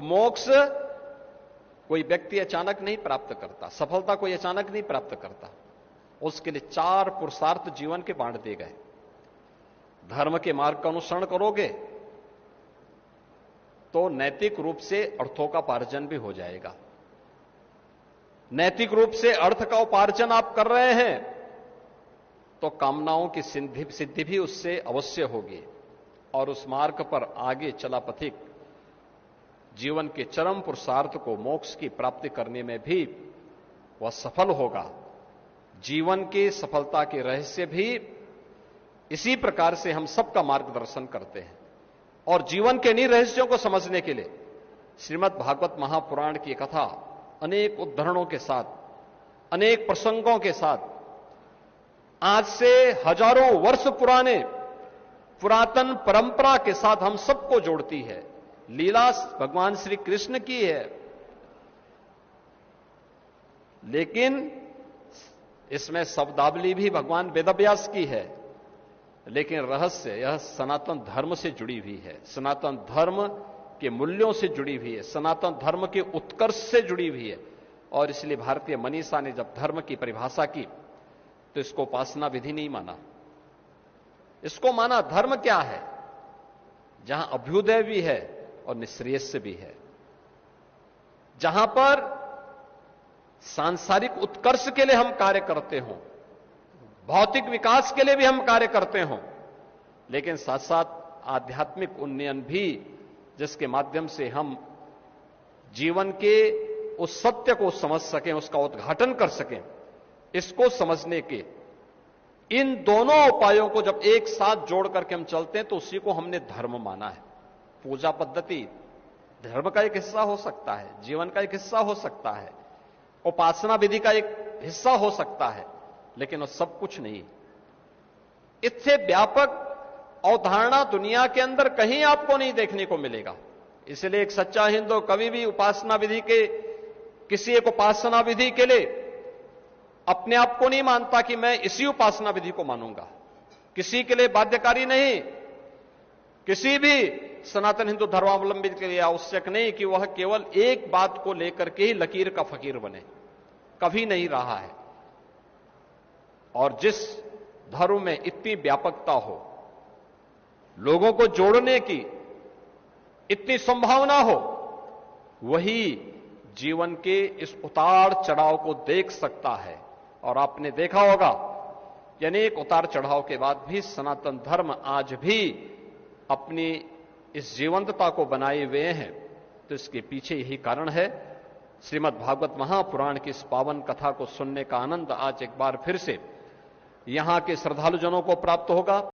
मोक्ष कोई व्यक्ति अचानक नहीं प्राप्त करता, सफलता कोई अचानक नहीं प्राप्त करता। उसके लिए 4 पुरुषार्थ जीवन के बांट दिए गए। धर्म के मार्ग का अनुसरण करोगे तो नैतिक रूप से अर्थों का उपार्जन भी हो जाएगा। नैतिक रूप से अर्थ का उपार्जन आप कर रहे हैं तो कामनाओं की सिद्धि भी उससे अवश्य होगी, और उस मार्ग पर आगे चला पथिक जीवन के चरम पुरुषार्थ को, मोक्ष की प्राप्ति करने में भी वह सफल होगा। जीवन की सफलता के रहस्य भी इसी प्रकार से हम सबका मार्गदर्शन करते हैं। और जीवन के इन्हीं रहस्यों को समझने के लिए श्रीमद् भागवत महापुराण की कथा अनेक उद्धरणों के साथ, अनेक प्रसंगों के साथ, आज से हजारों वर्ष पुराने पुरातन परंपरा के साथ हम सबको जोड़ती है। लीला भगवान श्री कृष्ण की है, लेकिन इसमें शब्दावली भी भगवान वेदव्यास की है, लेकिन रहस्य यह सनातन धर्म से जुड़ी हुई है, सनातन धर्म के मूल्यों से जुड़ी हुई है, सनातन धर्म के उत्कर्ष से जुड़ी हुई है। और इसलिए भारतीय मनीषा ने जब धर्म की परिभाषा की तो इसको उपासना विधि नहीं माना, इसको माना धर्म क्या है, जहां अभ्युदय भी है और निःश्रेयस भी है, जहां पर सांसारिक उत्कर्ष के लिए हम कार्य करते हों, भौतिक विकास के लिए भी हम कार्य करते हों, लेकिन साथ साथ आध्यात्मिक उन्नयन भी, जिसके माध्यम से हम जीवन के उस सत्य को समझ सकें, उसका उद्घाटन कर सकें, इसको समझने के इन दोनों उपायों को जब एक साथ जोड़ करके हम चलते हैं तो उसी को हमने धर्म माना है। पूजा पद्धति धर्म का एक हिस्सा हो सकता है, जीवन का एक हिस्सा हो सकता है, उपासना विधि का एक हिस्सा हो सकता है, लेकिन वो सब कुछ नहीं। इससे व्यापक अवधारणा दुनिया के अंदर कहीं आपको नहीं देखने को मिलेगा। इसलिए एक सच्चा हिंदू कभी भी उपासना विधि के, किसी एक उपासना विधि के लिए अपने आप को नहीं मानता कि मैं इसी उपासना विधि को मानूंगा। किसी के लिए बाध्यकारी नहीं, किसी भी सनातन हिंदू धर्मावलंबी के लिए आवश्यक नहीं कि वह केवल एक बात को लेकर के ही लकीर का फकीर बने, कभी नहीं रहा है। और जिस धर्म में इतनी व्यापकता हो, लोगों को जोड़ने की इतनी संभावना हो, वही जीवन के इस उतार चढ़ाव को देख सकता है। और आपने देखा होगा यानी एक उतार चढ़ाव के बाद भी सनातन धर्म आज भी अपनी इस जीवंतता को बनाए हुए हैं। तो इसके पीछे यही कारण है। श्रीमद् भागवत महापुराण की इस पावन कथा को सुनने का आनंद आज एक बार फिर से यहां के श्रद्धालुजनों को प्राप्त होगा।